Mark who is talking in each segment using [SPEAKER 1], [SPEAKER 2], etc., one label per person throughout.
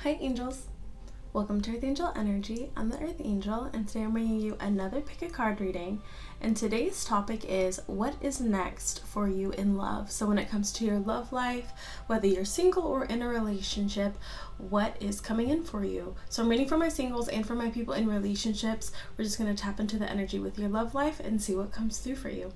[SPEAKER 1] Hi angels, welcome to Earth Angel Energy. I'm the Earth Angel and today I'm bringing you another pick a card reading, and today's topic is what is next for you in love. So when it comes to your love life, whether you're single or in a relationship, what is coming in for you? So I'm reading for my singles and for my people in relationships. We're just going to tap into the energy with your love life and see what comes through for you.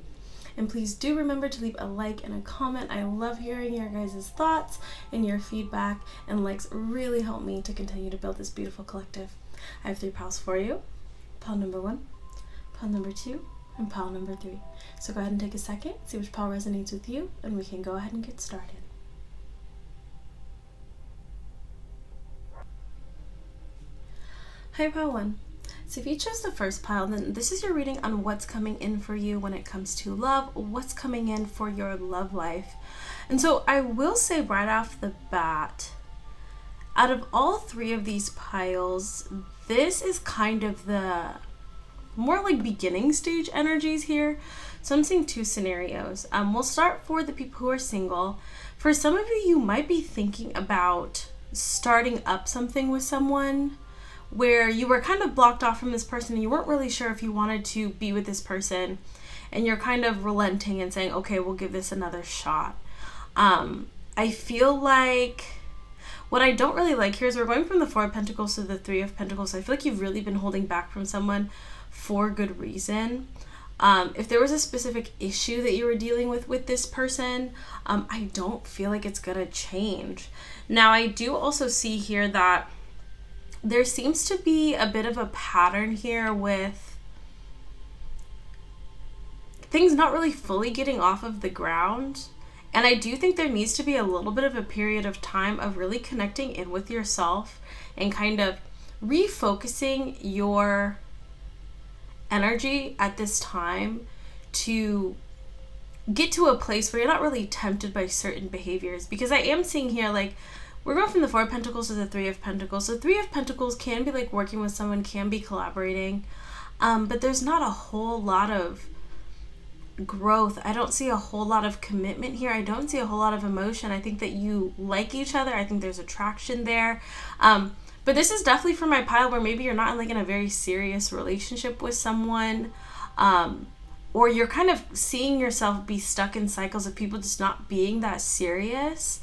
[SPEAKER 1] And please do remember to leave a like and a comment. I love hearing your guys' thoughts and your feedback, and likes really help me to continue to build this beautiful collective. I have 3 piles for you. Pile number 1, pile number 2, and pile number 3. So go ahead and take a second, see which pile resonates with you, and we can go ahead and get started. Hi, pile 1. So if you chose the first pile, then this is your reading on what's coming in for you when it comes to love, what's coming in for your love life. And so I will say right off the bat, out of all 3 of these piles, this is kind of the more like beginning stage energies here. So I'm seeing 2 scenarios. We'll start for the people who are single. For some of you, you might be thinking about starting up something with someone where you were kind of blocked off from this person and you weren't really sure if you wanted to be with this person, and you're kind of relenting and saying, okay, we'll give this another shot. I feel like what I don't really like here is we're going from the 4 of Pentacles to the 3 of Pentacles. So I feel like you've really been holding back from someone for good reason. If there was a specific issue that you were dealing with this person, I don't feel like it's gonna change. Now I do also see here that there seems to be a bit of a pattern here with things not really fully getting off of the ground. And I do think there needs to be a little bit of a period of time of really connecting in with yourself and kind of refocusing your energy at this time to get to a place where you're not really tempted by certain behaviors. Because I am seeing here, like, we're going from the 4 of Pentacles to the 3 of Pentacles. So 3 of Pentacles can be like working with someone, can be collaborating. But there's not a whole lot of growth. I don't see a whole lot of commitment here. I don't see a whole lot of emotion. I think that you like each other. I think there's attraction there. But this is definitely for my pile where maybe you're not like in a very serious relationship with someone. Or you're kind of seeing yourself be stuck in cycles of people just not being that serious.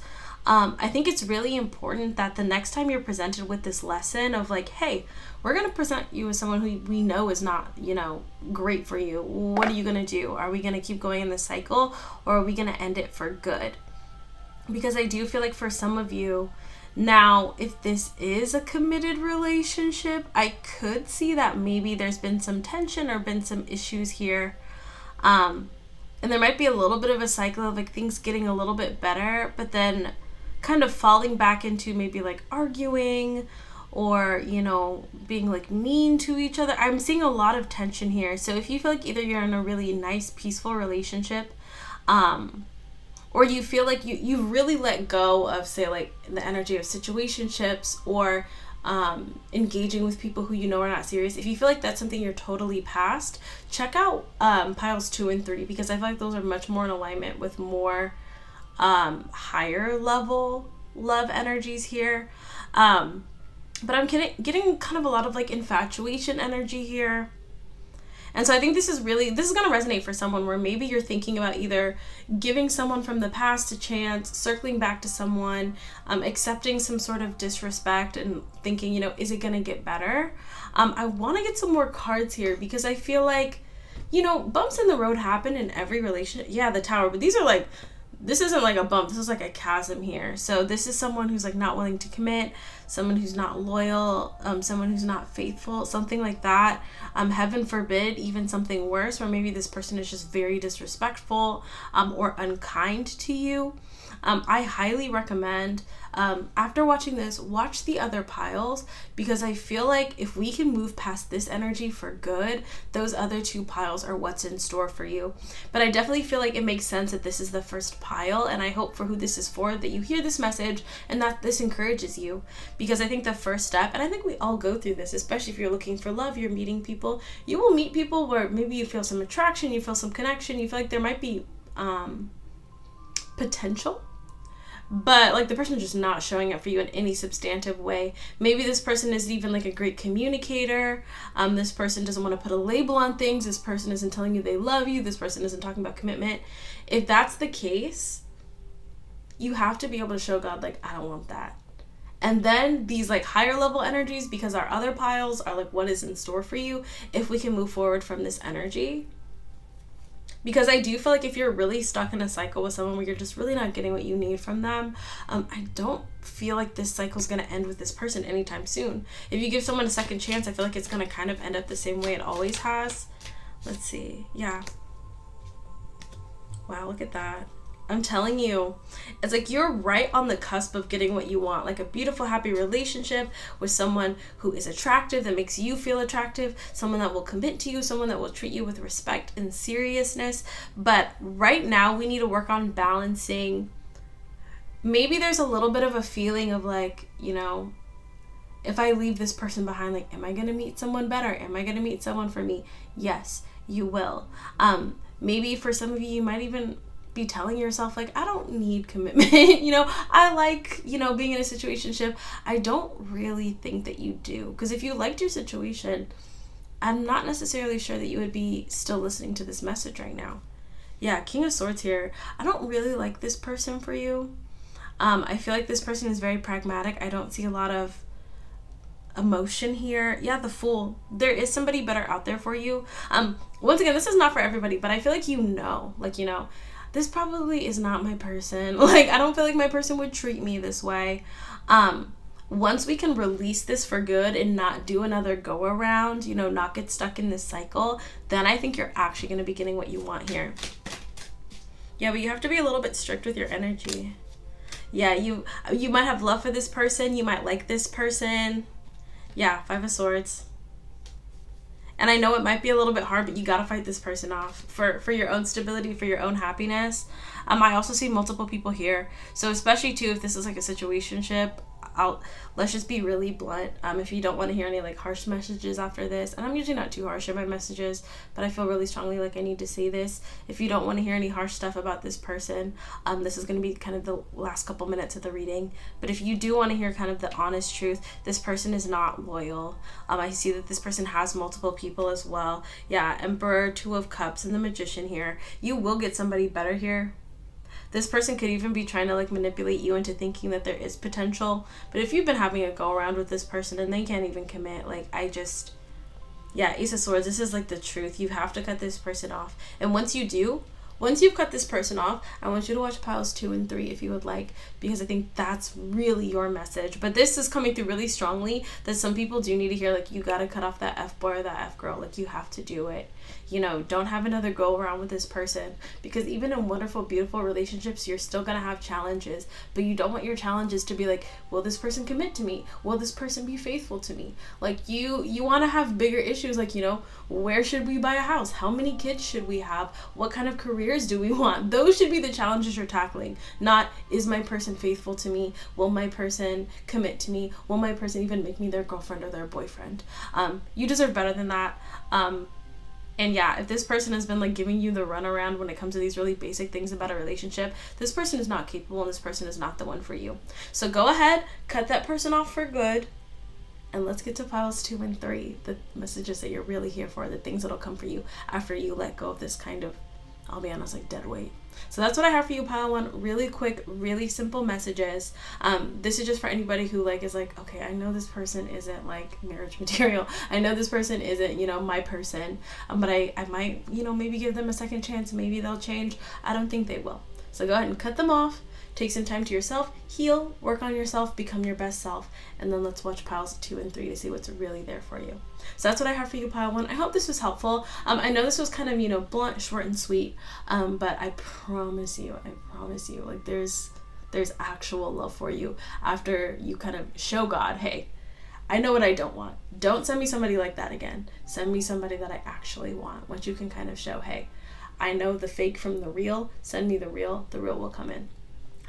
[SPEAKER 1] I think it's really important that the next time you're presented with this lesson of like, hey, we're going to present you as someone who we know is not, great for you. What are you going to do? Are we going to keep going in this cycle, or are we going to end it for good? Because I do feel like for some of you, now, if this is a committed relationship, I could see that maybe there's been some tension or been some issues here. And there might be a little bit of a cycle of like things getting a little bit better, but then kind of falling back into maybe like arguing or, being like mean to each other. I'm seeing a lot of tension here. So if you feel like either you're in a really nice, peaceful relationship, or you feel like you really let go of, say, like the energy of situationships or engaging with people who are not serious. If you feel like that's something you're totally past, check out piles 2 and 3, because I feel like those are much more in alignment with more higher level love energies here. But I'm getting kind of a lot of like infatuation energy here. And so I think this is going to resonate for someone where maybe you're thinking about either giving someone from the past a chance, circling back to someone, accepting some sort of disrespect and thinking, is it going to get better? I want to get some more cards here because I feel like, bumps in the road happen in every relationship. Yeah, the Tower, but this isn't like a bump. This is like a chasm here. So this is someone who's like not willing to commit, someone who's not loyal, someone who's not faithful, something like that. Heaven forbid, even something worse, where maybe this person is just very disrespectful or unkind to you. I highly recommend, after watching this, watch the other piles, because I feel like if we can move past this energy for good, those other 2 piles are what's in store for you. But I definitely feel like it makes sense that this is the first pile, and I hope for who this is for that you hear this message and that this encourages you, because I think the first step, and I think we all go through this, especially if you're looking for love, you're meeting people, you will meet people where maybe you feel some attraction, you feel some connection, you feel like there might be potential. but like the person is just not showing up for you in any substantive way. Maybe this person isn't even like a great communicator. This person doesn't want to put a label on things. This person isn't telling you they love you. This person isn't talking about commitment. If that's the case, you have to be able to show God, like, I don't want that. And then these like higher level energies, because our other piles are like what is in store for you if we can move forward from this energy. Because I do feel like if you're really stuck in a cycle with someone where you're just really not getting what you need from them, I don't feel like this cycle is going to end with this person anytime soon. If you give someone a second chance, I feel like it's going to kind of end up the same way it always has. Let's see. Yeah. Wow, look at that. I'm telling you, it's like you're right on the cusp of getting what you want, like a beautiful, happy relationship with someone who is attractive, that makes you feel attractive, someone that will commit to you, someone that will treat you with respect and seriousness. But right now, we need to work on balancing. Maybe there's a little bit of a feeling of like, you know, if I leave this person behind, like, am I going to meet someone better? Am I going to meet someone for me? Yes, you will. Maybe for some of you, you might even be telling yourself like, I don't need commitment. You know, I like, you know, being in a situationship. I don't really think that you do, because if you liked your situation, I'm not necessarily sure that you would be still listening to this message right now. Yeah, King of Swords here. I don't really like this person for you. I feel like this person is very pragmatic. I don't see a lot of emotion here. Yeah, the Fool. There is somebody better out there for you. Once again, this is not for everybody, but I feel like you know, this probably is not my person. Like, I don't feel like my person would treat me this way. Once we can release this for good and not do another go around, you know, not get stuck in this cycle, then I think you're actually going to be getting what you want here. Yeah, but you have to be a little bit strict with your energy. Yeah, you might have love for this person. You might like this person. Yeah, Five of Swords. And I know it might be a little bit hard, but you gotta fight this person off for your own stability, for your own happiness. I also see multiple people here. So especially too, if this is like a situationship, let's just be really blunt. If you don't want to hear any like harsh messages after this, and I'm usually not too harsh in my messages, but I feel really strongly like I need to say this. If you don't want to hear any harsh stuff about this person, this is going to be kind of the last couple minutes of the reading. But if you do want to hear kind of the honest truth, this person is not loyal. I see that this person has multiple people as well. Yeah, Emperor, Two of Cups, and the Magician here. You will get somebody better here. This person could even be trying to like manipulate you into thinking that there is potential. But if you've been having a go around with this person and they can't even commit, like yeah, Ace of Swords, this is like the truth. You have to cut this person off. And once you've cut this person off, I want you to watch piles 2 and 3 if you would like, because I think that's really your message. But this is coming through really strongly that some people do need to hear, like, you got to cut off that F-boy or that F-girl. Like, you have to do it. You know, don't have another go around with this person, because even in wonderful, beautiful relationships, you're still going to have challenges, but you don't want your challenges to be like, will this person commit to me? Will this person be faithful to me? Like, you want to have bigger issues, like, you know, where should we buy a house? How many kids should we have? What kind of careers do we want? Those should be the challenges you're tackling, not, is my person faithful to me? Will my person commit to me? Will my person even make me their girlfriend or their boyfriend? You deserve better than that. And yeah, if this person has been like giving you the runaround when it comes to these really basic things about a relationship, this person is not capable and this person is not the one for you. So go ahead, cut that person off for good, and let's get to piles 2 and 3, the messages that you're really here for, the things that'll come for you after you let go of this kind of, I'll be honest, like dead weight. So that's what I have for you, pile 1. Really quick, really simple messages. This is just for anybody who like is like, okay, I know this person isn't like marriage material. I know this person isn't, you know, my person. But I might, you know, maybe give them a second chance. Maybe they'll change. I don't think they will. So go ahead and cut them off. Take some time to yourself, heal, work on yourself, become your best self, and then let's watch piles 2 and 3 to see what's really there for you. So that's what I have for you, pile 1. I hope this was helpful. I know this was kind of, you know, blunt, short, and sweet, but I promise you, like there's actual love for you after you kind of show God, hey, I know what I don't want. Don't send me somebody like that again. Send me somebody that I actually want. Once you can kind of show, hey, I know the fake from the real, send me the real will come in.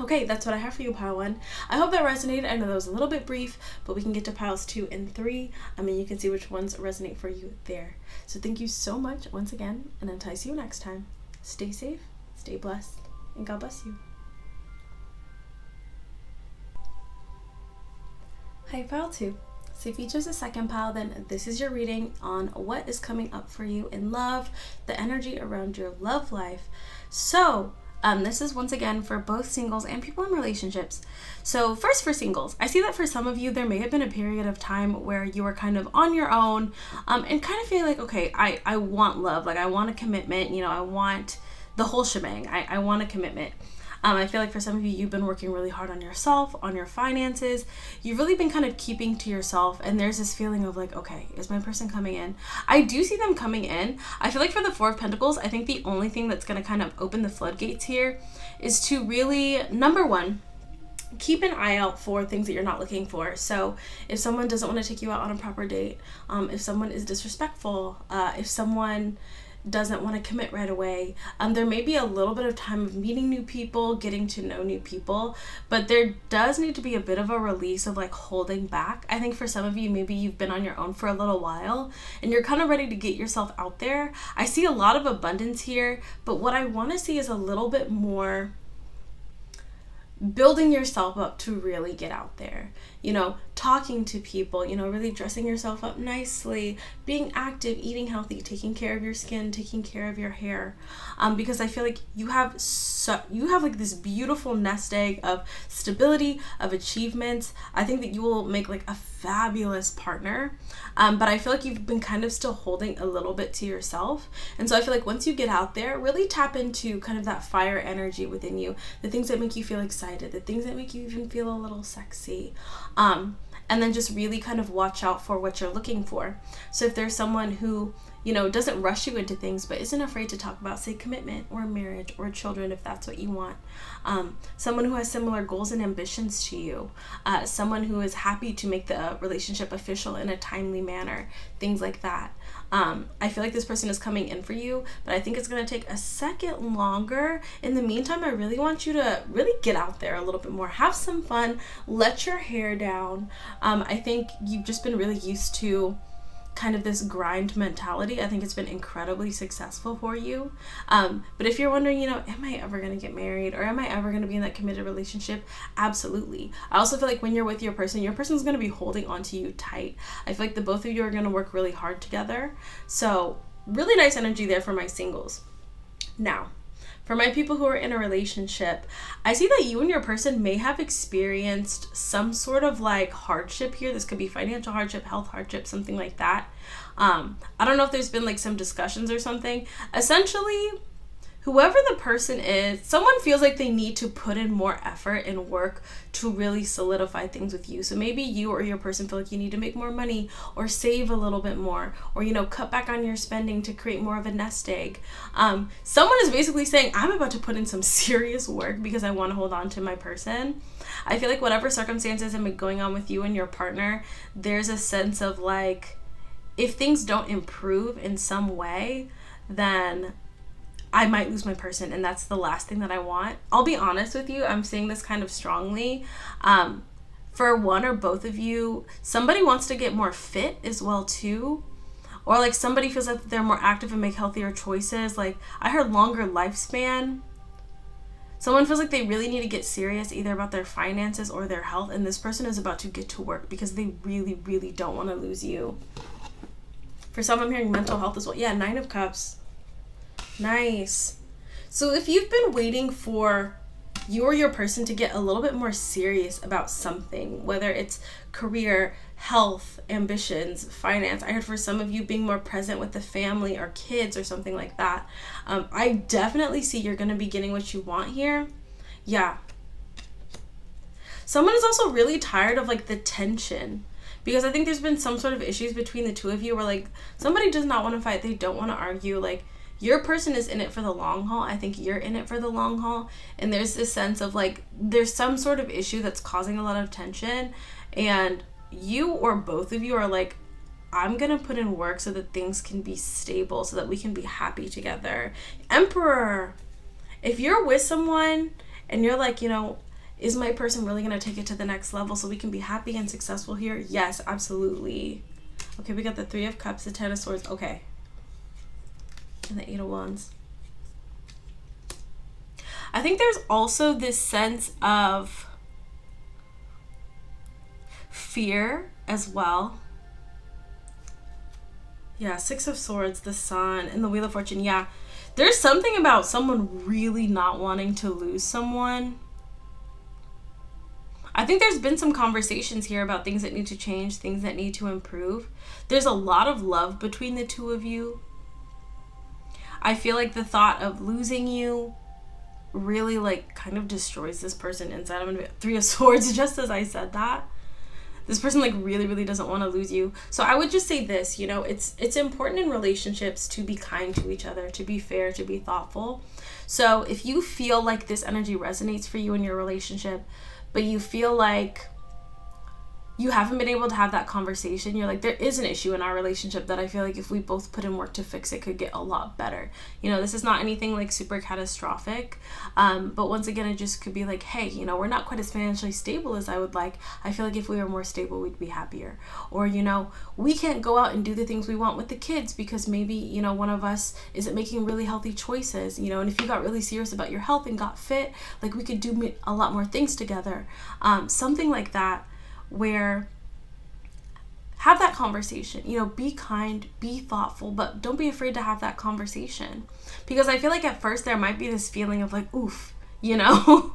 [SPEAKER 1] Okay, that's what I have for you, pile 1. I hope that resonated. I know that was a little bit brief, but we can get to piles 2 and 3. I mean, you can see which ones resonate for you there. So thank you so much once again, and until I see you next time, stay safe, stay blessed, and God bless you. Hi, pile 2. So if you chose the second pile, then this is your reading on what is coming up for you in love, the energy around your love life. So this is once again for both singles and people in relationships. So first, for singles, I see that for some of you, there may have been a period of time where you were kind of on your own and kind of feeling like, okay, I want love. Like I want a commitment, I want the whole shebang. I want a commitment. I feel like for some of you, you've been working really hard on yourself, on your finances. You've really been kind of keeping to yourself. And there's this feeling of like, okay, is my person coming in? I do see them coming in. I feel like for the Four of Pentacles, I think the only thing that's going to kind of open the floodgates here is to really, number one, keep an eye out for things that you're not looking for. So if someone doesn't want to take you out on a proper date, if someone is disrespectful, if someone doesn't want to commit right away. There may be a little bit of time of meeting new people, getting to know new people, but there does need to be a bit of a release of like holding back. I think for some of you, maybe you've been on your own for a little while and you're kind of ready to get yourself out there. I see a lot of abundance here, but what I want to see is a little bit more building yourself up to really get out there, talking to people, really dressing yourself up nicely, being active, eating healthy, taking care of your skin, taking care of your hair, because I feel like you have like this beautiful nest egg of stability, of achievements. I think that you will make like a fabulous partner, but I feel like you've been kind of still holding a little bit to yourself. And so I feel like once you get out there, really tap into kind of that fire energy within you, the things that make you feel excited, the things that make you even feel a little sexy, and then just really kind of watch out for what you're looking for. So if there's someone who doesn't rush you into things, but isn't afraid to talk about, say, commitment or marriage or children, if that's what you want. Someone who has similar goals and ambitions to you. Someone who is happy to make the relationship official in a timely manner. Things like that. I feel like this person is coming in for you, but I think it's going to take a second longer. In the meantime, I really want you to really get out there a little bit more. Have some fun. Let your hair down. I think you've just been really used to kind of this grind mentality. I think it's been incredibly successful for you. But if you're wondering, am I ever going to get married or am I ever going to be in that committed relationship? Absolutely. I also feel like when you're with your person's going to be holding onto you tight. I feel like the both of you are going to work really hard together. So really nice energy there for my singles. Now, for my people who are in a relationship, I see that you and your person may have experienced some sort of like hardship here. This could be financial hardship, health hardship, something like that. I don't know if there's been like some discussions or something. Essentially, whoever the person is, someone feels like they need to put in more effort and work to really solidify things with you. So maybe you or your person feel like you need to make more money or save a little bit more or, cut back on your spending to create more of a nest egg. Someone is basically saying, I'm about to put in some serious work because I want to hold on to my person. I feel like whatever circumstances have been going on with you and your partner, there's a sense of like, if things don't improve in some way, then I might lose my person, and that's the last thing that I want. I'll be honest with you, I'm saying this kind of strongly. For one or both of you, somebody wants to get more fit as well too. Or like somebody feels like they're more active and make healthier choices. Like I heard longer lifespan. Someone feels like they really need to get serious either about their finances or their health, and this person is about to get to work because they really, really don't want to lose you. For some, I'm hearing mental health as well. Yeah, 9 of Cups. Nice. So if you've been waiting for you or your person to get a little bit more serious about something, whether it's career, health, ambitions, finance, I heard for some of you being more present with the family or kids or something like that, I definitely see you're going to be getting what you want here. Yeah. Someone is also really tired of like the tension, because I think there's been some sort of issues between the two of you where like somebody does not want to fight, they don't want to argue, like your person is in it for the long haul. I think you're in it for the long haul. And there's this sense of like, there's some sort of issue that's causing a lot of tension. And you or both of you are like, I'm going to put in work so that things can be stable, so that we can be happy together. Emperor. If you're with someone and you're like, is my person really going to take it to the next level so we can be happy and successful here? Yes, absolutely. Okay, we got the 3 of Cups, the 10 of Swords. Okay. And the 8 of Wands. I think there's also this sense of fear as well. Yeah, Six of Swords, the Sun, and the Wheel of Fortune. Yeah, there's something about someone really not wanting to lose someone. I think there's been some conversations here about things that need to change, things that need to improve. There's a lot of love between the two of you. I feel like the thought of losing you really like kind of destroys this person inside. I'm gonna be Three of Swords just as I said that. This person like really doesn't want to lose you. So I would just say this, you know, it's important in relationships to be kind to each other, to be fair, to be thoughtful. So if you feel like this energy resonates for you in your relationship, but you feel like you haven't been able to have that conversation, you're like, there is an issue in our relationship that I feel like if we both put in work to fix it could get a lot better. You know, this is not anything like super catastrophic, but once again, it just could be like, hey, you know, we're not quite as financially stable as I would like. I feel like if we were more stable, we'd be happier. Or, you know, we can't go out and do the things we want with the kids because maybe, you know, one of us isn't making really healthy choices, you know, and if you got really serious about your health and got fit, like we could do a lot more things together. Something like that, where have that conversation, you know, be kind, be thoughtful, but don't be afraid to have that conversation. Because I feel like at first there might be this feeling of like, oof, you know,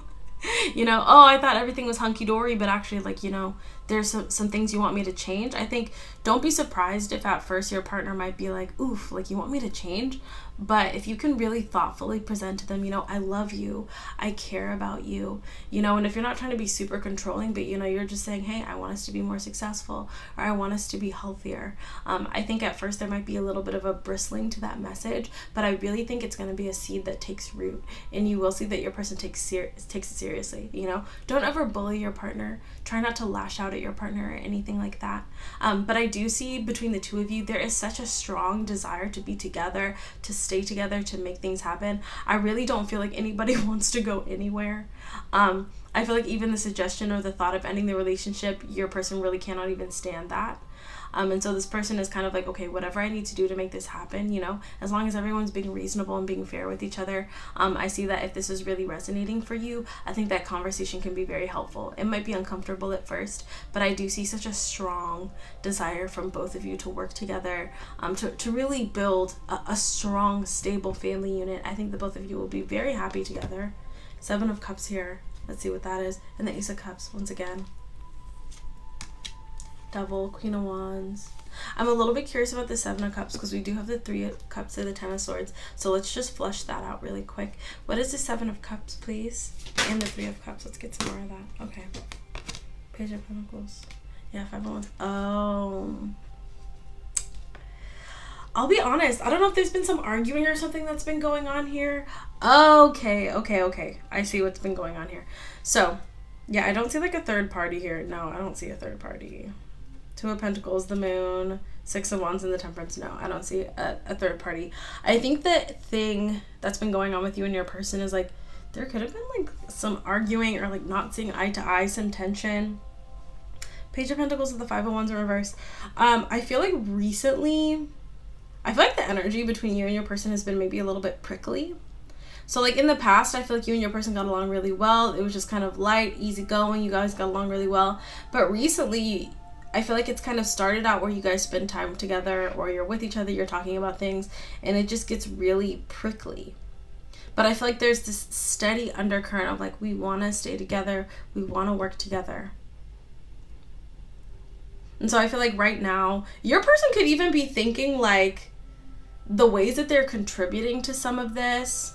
[SPEAKER 1] you know, oh, I thought everything was hunky-dory, but actually like, you know, there's some things you want me to change. I think don't be surprised if at first your partner might be like, oof, like you want me to change. But if you can really thoughtfully present to them, you know, I love you, I care about you, you know, and if you're not trying to be super controlling, but, you know, you're just saying, hey, I want us to be more successful, or I want us to be healthier. I think at first there might be a little bit of a bristling to that message, but I really think it's going to be a seed that takes root, and you will see that your person takes it seriously, you know. Don't ever bully your partner. Try not to lash out at your partner or anything like that. But I do see between the two of you, there is such a strong desire to be together, to stay together, to make things happen. I really don't feel like anybody wants to go anywhere. I feel like even the suggestion or the thought of ending the relationship, your person really cannot even stand that. And so this person is kind of like, okay, whatever I need to do to make this happen, you know, as long as everyone's being reasonable and being fair with each other. I see that if this is really resonating for you, I think that conversation can be very helpful. It might be uncomfortable at first, but I do see such a strong desire from both of you to work together, to really build a strong, stable family unit. I think that both of you will be very happy together. Seven of Cups here. Let's see what that is. And the Ace of Cups once again. Devil, Queen of Wands. I'm a little bit curious about the Seven of Cups because we do have the Three of Cups and the Ten of Swords. So let's just flush that out really quick. What is the Seven of Cups, please? And the Three of Cups. Let's get some more of that. Okay. Page of Pentacles. Yeah, Five of Wands. Oh. I'll be honest. I don't know if there's been some arguing or something that's been going on here. Okay. I see what's been going on here. So, yeah, I don't see like a third party here. No, I don't see a third party. Two of Pentacles, the Moon, Six of Wands, and the Temperance. No, I don't see a third party. I think the thing that's been going on with you and your person is like, there could have been like some arguing or like not seeing eye to eye, some tension. Page of Pentacles with the Five of Wands in reverse. I feel like recently, I feel like the energy between you and your person has been maybe a little bit prickly. So like in the past, I feel like you and your person got along really well. It was just kind of light, easy going. You guys got along really well. But recently, I feel like it's kind of started out where you guys spend time together or you're with each other, you're talking about things, and it just gets really prickly. But I feel like there's this steady undercurrent of like, we want to stay together, we want to work together. And so I feel like right now, your person could even be thinking like the ways that they're contributing to some of this.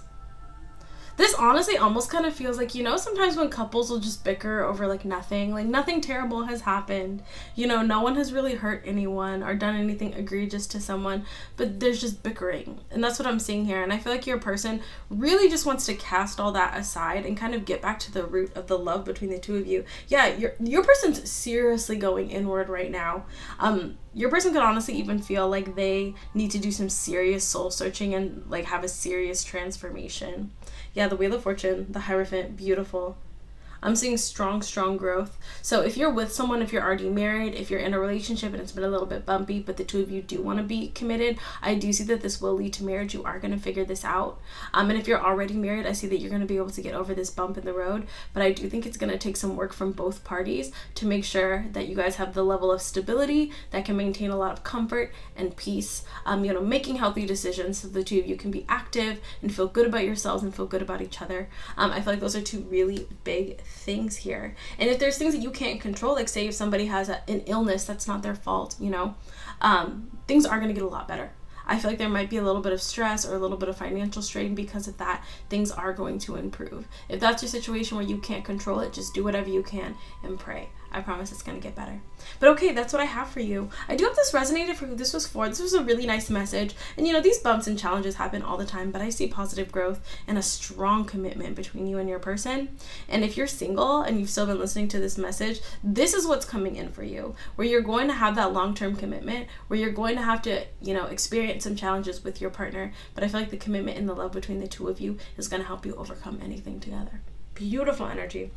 [SPEAKER 1] This honestly almost kind of feels like, you know, sometimes when couples will just bicker over like nothing terrible has happened. You know, no one has really hurt anyone or done anything egregious to someone, but there's just bickering. And that's what I'm seeing here. And I feel like your person really just wants to cast all that aside and kind of get back to the root of the love between the two of you. Yeah, your person's seriously going inward right now. Your person could honestly even feel like they need to do some serious soul searching and like have a serious transformation. Yeah, the Wheel of Fortune, the Hierophant, beautiful. I'm seeing strong growth. So if you're with someone, if you're already married, if you're in a relationship and it's been a little bit bumpy, but the two of you do want to be committed, I do see that this will lead to marriage. You are going to figure this out. And if you're already married, I see that you're going to be able to get over this bump in the road. But I do think it's going to take some work from both parties to make sure that you guys have the level of stability that can maintain a lot of comfort and peace, making healthy decisions so the two of you can be active and feel good about yourselves and feel good about each other. I feel like those are two really big things here. And if there's things that you can't control, like say if somebody has an illness, that's not their fault, things are going to get a lot better. I feel like there might be a little bit of stress or a little bit of financial strain because of that. Things are going to improve. If that's your situation where you can't control it, just do whatever you can and pray. I promise it's going to get better. But okay, that's what I have for you. I do hope this resonated for who this was for. This was a really nice message. And these bumps and challenges happen all the time, but I see positive growth and a strong commitment between you and your person. And if you're single and you've still been listening to this message, this is what's coming in for you, where you're going to have that long-term commitment, where you're going to have to, experience some challenges with your partner. But I feel like the commitment and the love between the two of you is going to help you overcome anything together. Beautiful energy.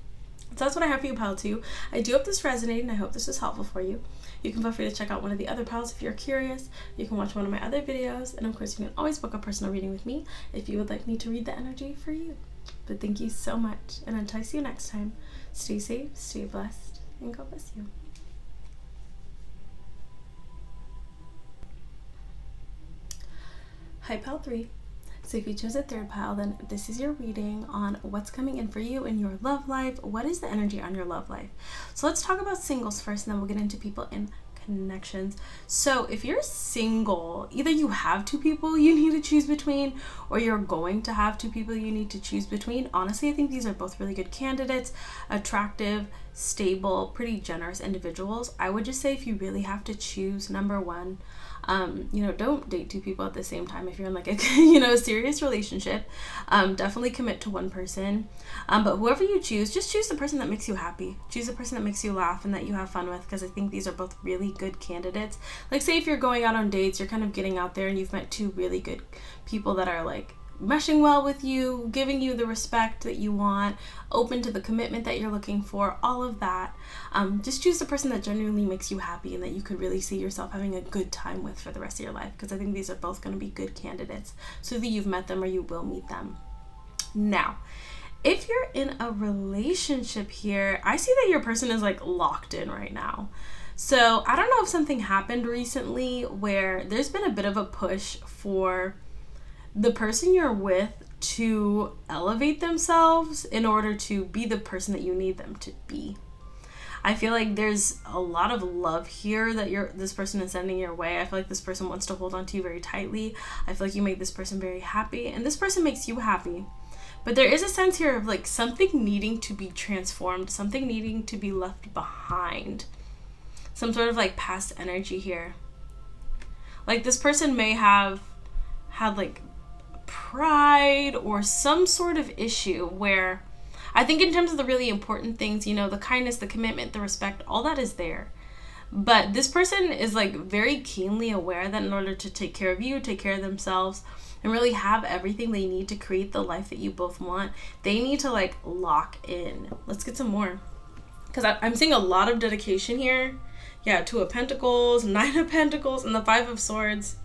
[SPEAKER 1] So that's what I have for you, pile 2. I do hope this resonated and I hope this was helpful for you. You can feel free to check out one of the other piles if you're curious. You can watch one of my other videos. And of course, you can always book a personal reading with me if you would like me to read the energy for you. But thank you so much. And until I see you next time, stay safe, stay blessed, and God bless you. Hi, pile 3. So if you chose a third pile, then this is your reading on what's coming in for you in your love life. What is the energy on your love life? So let's talk about singles first, and then we'll get into people in connections. So if you're single, either you have two people you need to choose between, or you're going to have two people you need to choose between. Honestly, I think these are both really good candidates, attractive, stable, pretty generous individuals. I would just say if you really have to choose, number one, don't date two people at the same time. If you're in like a serious relationship, definitely commit to one person. But whoever you choose, just choose the person that makes you happy. Choose the person that makes you laugh and that you have fun with, because I think these are both really good candidates. Like say if you're going out on dates, you're kind of getting out there and you've met two really good people that are like meshing well with you, giving you the respect that you want, open to the commitment that you're looking for, all of that. Just choose the person that genuinely makes you happy and that you could really see yourself having a good time with for the rest of your life, because I think these are both going to be good candidates. So either you've met them or you will meet them. Now, if you're in a relationship here, I see that your person is like locked in right now. So I don't know if something happened recently where there's been a bit of a push for the person you're with to elevate themselves in order to be the person that you need them to be. I feel like there's a lot of love here that this person is sending your way. I feel like this person wants to hold on to you very tightly. I feel like you make this person very happy, and this person makes you happy. But there is a sense here of like something needing to be transformed, something needing to be left behind. Some sort of like past energy here. Like this person may have had like pride or some sort of issue where I think in terms of the really important things, the kindness, the commitment, the respect, all that is there. But this person is like very keenly aware that in order to take care of you, take care of themselves, and really have everything they need to create the life that you both want, they need to like lock in. Let's get some more. Because I'm seeing a lot of dedication here. Yeah, 2 of Pentacles, 9 of Pentacles, and the 5 of Swords.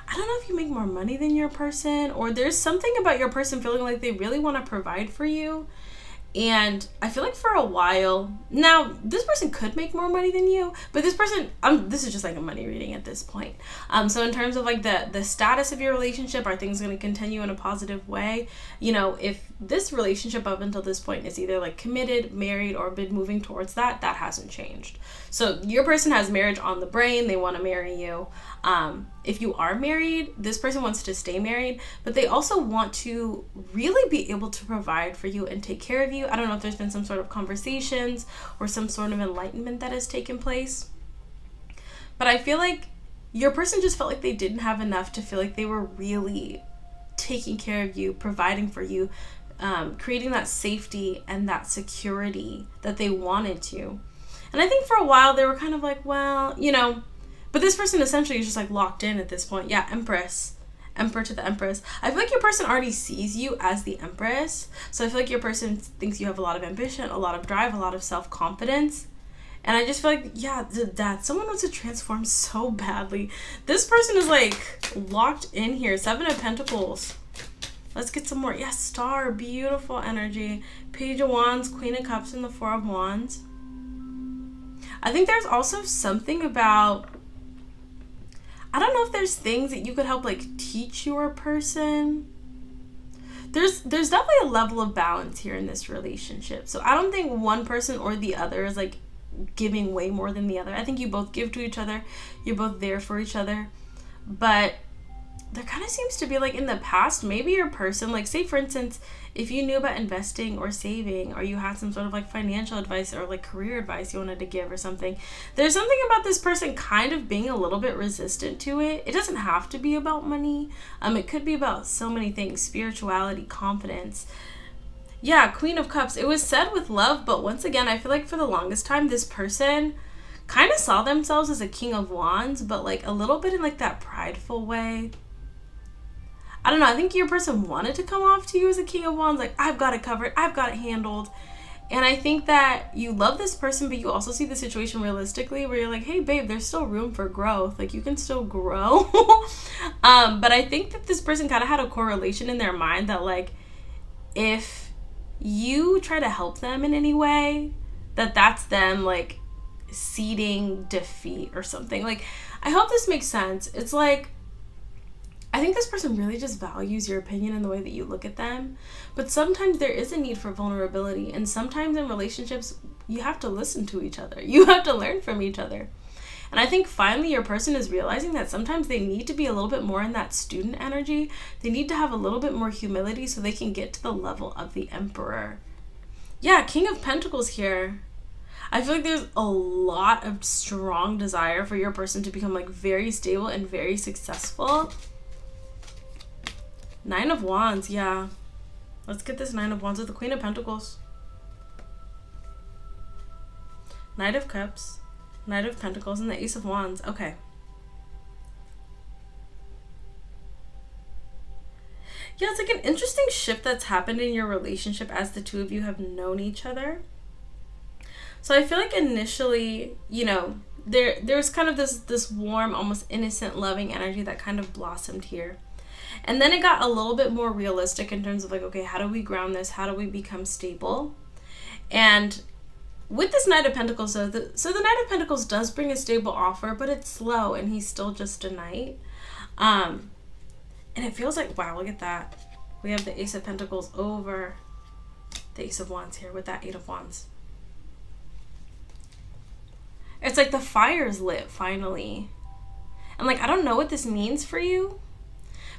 [SPEAKER 1] I don't know if you make more money than your person, or there's something about your person feeling like they really want to provide for you. And I feel like for a while now, this person could make more money than you, but this person, this is just like a money reading at this point. So in terms of like the status of your relationship, are things going to continue in a positive way? If this relationship up until this point is either like committed, married, or been moving towards that hasn't changed. So your person has marriage on the brain. They want to marry you. If you are married, this person wants to stay married, but they also want to really be able to provide for you and take care of you. I don't know if there's been some sort of conversations or some sort of enlightenment that has taken place, but I feel like your person just felt like they didn't have enough to feel like they were really taking care of you, providing for you, creating that safety and that security that they wanted to. And I think for a while they were kind of like, well, but this person essentially is just like locked in at this point. Yeah, Empress. Emperor to the Empress. I feel like your person already sees you as the Empress. So I feel like your person thinks you have a lot of ambition, a lot of drive, a lot of self-confidence. And I just feel like, yeah, that someone wants to transform so badly. This person is like locked in here. 7 of Pentacles. Let's get some more. Yes, Star. Beautiful energy. Page of Wands, Queen of Cups, and the 4 of Wands. I think there's also something about, I don't know if there's things that you could help like teach your person. There's definitely a level of balance here in this relationship. So I don't think one person or the other is like giving way more than the other. I think you both give to each other. You're both there for each other. But there kind of seems to be like in the past, maybe your person, like say for instance, if you knew about investing or saving, or you had some sort of like financial advice or like career advice you wanted to give or something, there's something about this person kind of being a little bit resistant to it. It doesn't have to be about money. It could be about so many things, spirituality, confidence. Yeah, Queen of Cups. It was said with love, but once again, I feel like for the longest time, this person kind of saw themselves as a King of Wands, but like a little bit in like that prideful way. I don't know, I think your person wanted to come off to you as a King of Wands, like, I've got it covered, I've got it handled. And I think that you love this person, but you also see the situation realistically where you're like, hey, babe, there's still room for growth. Like, you can still grow. But I think that this person kind of had a correlation in their mind that, like, if you try to help them in any way, that's them, like, ceding defeat or something. Like, I hope this makes sense. It's like, I think this person really just values your opinion and the way that you look at them. But sometimes there is a need for vulnerability. And sometimes in relationships, you have to listen to each other. You have to learn from each other. And I think finally your person is realizing that sometimes they need to be a little bit more in that student energy. They need to have a little bit more humility so they can get to the level of the Emperor. Yeah, King of Pentacles here. I feel like there's a lot of strong desire for your person to become like very stable and very successful. 9 of Wands, yeah. Let's get this 9 of Wands with the Queen of Pentacles. Knight of Cups, Knight of Pentacles, and the Ace of Wands. Okay. Yeah, it's like an interesting shift that's happened in your relationship as the two of you have known each other. So I feel like initially, you know, there's kind of this warm, almost innocent, loving energy that kind of blossomed here. And then it got a little bit more realistic in terms of like, okay, how do we ground this? How do we become stable? And with this Knight of Pentacles, so the Knight of Pentacles does bring a stable offer, but it's slow and he's still just a knight. And it feels like, wow, look at that. We have the Ace of Pentacles over the Ace of Wands here with that 8 of Wands. It's like the fire's lit finally. And like, I don't know what this means for you,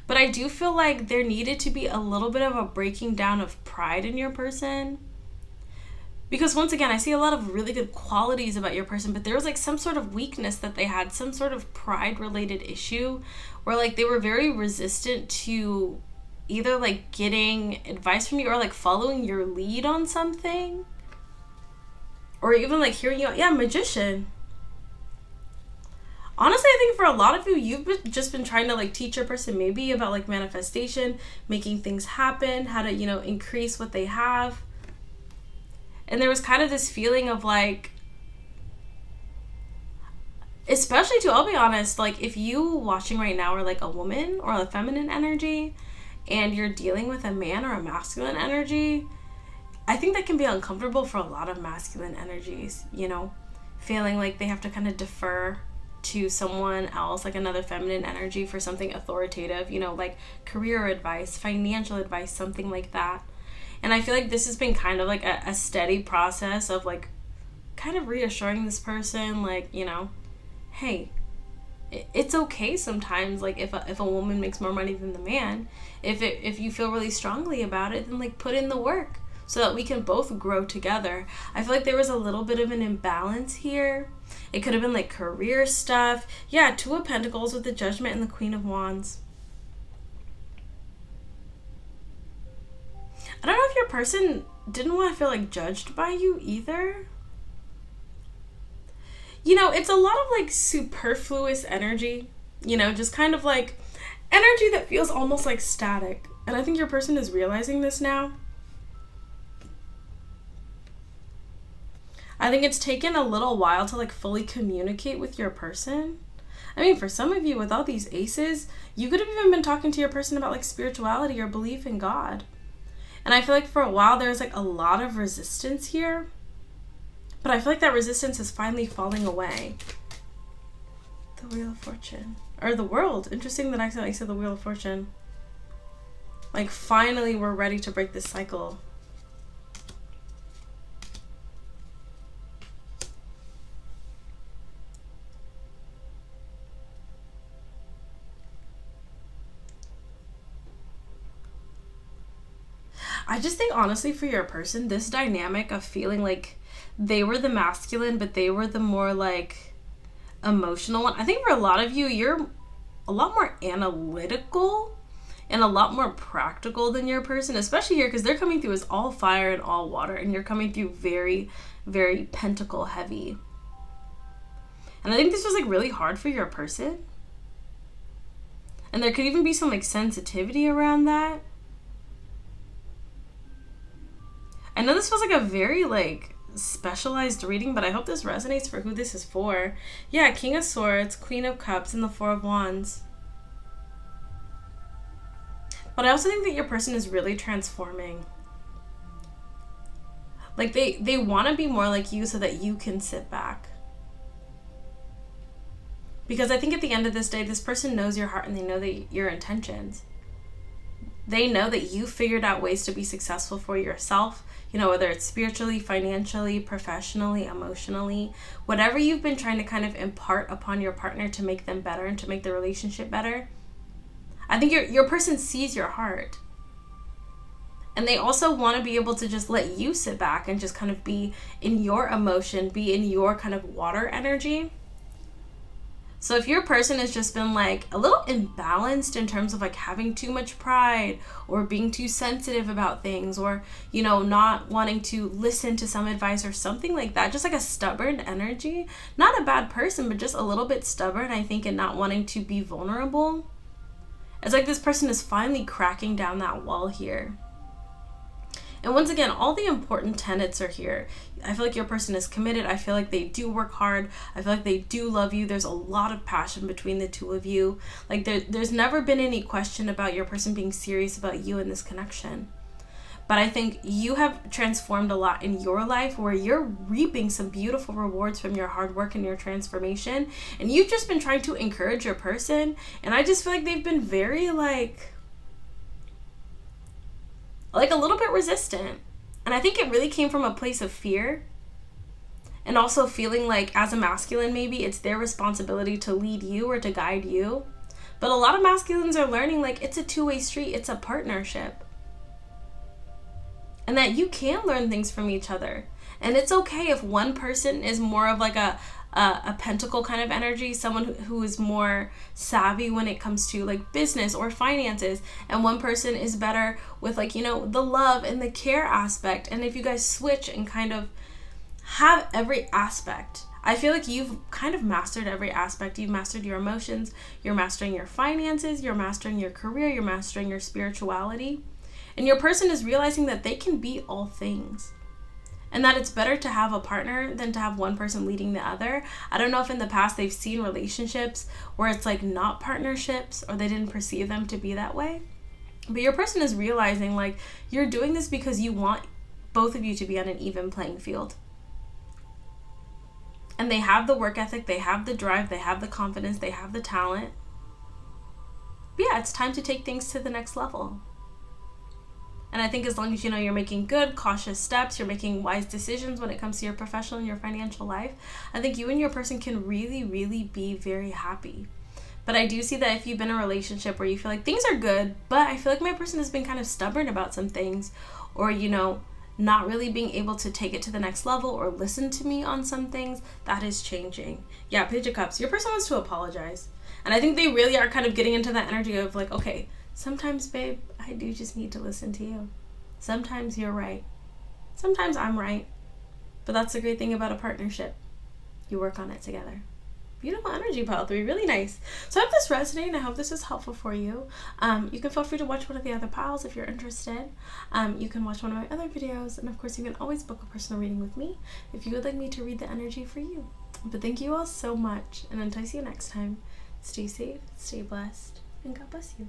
[SPEAKER 1] but I do feel like there needed to be a little bit of a breaking down of pride in your person. Because once again, I see a lot of really good qualities about your person, but there was like some sort of weakness that they had, some sort of pride related issue where like they were very resistant to either like getting advice from you or like following your lead on something. Or even like hearing you out. Yeah, Magician. Honestly, I think for a lot of you, you've just been trying to like teach your person maybe about like manifestation, making things happen, how to, you know, increase what they have. And there was kind of this feeling of like, especially to, I'll be honest, like if you watching right now are like a woman or a feminine energy and you're dealing with a man or a masculine energy, I think that can be uncomfortable for a lot of masculine energies, you know, feeling like they have to kind of defer to someone else, like another feminine energy for something authoritative, you know, like career advice, financial advice, something like that. And I feel like this has been kind of like a steady process of like kind of reassuring this person, like, you know, hey, it's okay sometimes, like if a woman makes more money than the man, if you feel really strongly about it, then like put in the work so that we can both grow together. I feel like there was a little bit of an imbalance here. It could have been like career stuff. Yeah, 2 of Pentacles with the Judgment and the Queen of Wands. I don't know if your person didn't want to feel like judged by you either. You know, it's a lot of like superfluous energy, you know, just kind of like energy that feels almost like static. And I think your person is realizing this now. I think it's taken a little while to like fully communicate with your person. I mean, for some of you with all these aces, you could have even been talking to your person about like spirituality or belief in God. And I feel like for a while there was like a lot of resistance here. But I feel like that resistance is finally falling away. The Wheel of Fortune. Or the World. Interesting that I said the Wheel of Fortune. Like finally we're ready to break this cycle. I just think honestly for your person, this dynamic of feeling like they were the masculine, but they were the more like emotional one. I think for a lot of you, you're a lot more analytical and a lot more practical than your person, especially here because they're coming through as all fire and all water, and you're coming through very, very pentacle heavy. And I think this was like really hard for your person. And there could even be some like sensitivity around that. I know this feels like a very like specialized reading, but I hope this resonates for who this is for. Yeah, King of Swords, Queen of Cups, and the Four of Wands. But I also think that your person is really transforming. Like they want to be more like you so that you can sit back. Because I think at the end of this day, this person knows your heart and they know your intentions. They know that you figured out ways to be successful for yourself, you know, whether it's spiritually, financially, professionally, emotionally, whatever you've been trying to kind of impart upon your partner to make them better and to make the relationship better. I think your person sees your heart. And they also want to be able to just let you sit back and just kind of be in your emotion, be in your kind of water energy. So if your person has just been like a little imbalanced in terms of like having too much pride or being too sensitive about things, or, you know, not wanting to listen to some advice or something like that, just like a stubborn energy, not a bad person, but just a little bit stubborn, I think, and not wanting to be vulnerable. It's like this person is finally cracking down that wall here. And once again, all the important tenets are here. I feel like your person is committed. I feel like they do work hard. I feel like they do love you. There's a lot of passion between the two of you. Like there's never been any question about your person being serious about you in this connection. But I think you have transformed a lot in your life where you're reaping some beautiful rewards from your hard work and your transformation. And you've just been trying to encourage your person. And I just feel like they've been very like a little bit resistant. And I think it really came from a place of fear. And also feeling like as a masculine, maybe it's their responsibility to lead you or to guide you. But a lot of masculines are learning like it's a two-way street. It's a partnership. And that you can learn things from each other. And it's okay if one person is more of like a pentacle kind of energy, someone who is more savvy when it comes to like business or finances, and one person is better with like, you know, the love and the care aspect. And if you guys switch and kind of have every aspect, I feel like you've kind of mastered every aspect. You've mastered your emotions, you're mastering your finances, you're mastering your career, you're mastering your spirituality. And your person is realizing that they can be all things. And that it's better to have a partner than to have one person leading the other. I don't know if in the past they've seen relationships where it's like not partnerships, or they didn't perceive them to be that way. But your person is realizing like you're doing this because you want both of you to be on an even playing field. And they have the work ethic, they have the drive, they have the confidence, they have the talent. But yeah, it's time to take things to the next level. And I think as long as, you know, you're making good, cautious steps, you're making wise decisions when it comes to your professional and your financial life, I think you and your person can really, really be very happy. But I do see that if you've been in a relationship where you feel like things are good, but I feel like my person has been kind of stubborn about some things, or, you know, not really being able to take it to the next level or listen to me on some things, that is changing. Yeah, Page of Cups. Your person wants to apologize. And I think they really are kind of getting into that energy of like, okay, sometimes, babe, I do just need to listen to you. Sometimes you're right. Sometimes I'm right. But that's the great thing about a partnership. You work on it together. beautiful energy pile 3. Really nice. So I hope this resonated. I hope this is helpful for you. You can feel free to watch one of the other piles if you're interested. You can watch one of my other videos, and of course you can always book a personal reading with me if you would like me to read the energy for you. But thank you all so much, and until I see you next time, stay safe, stay blessed, and God bless you.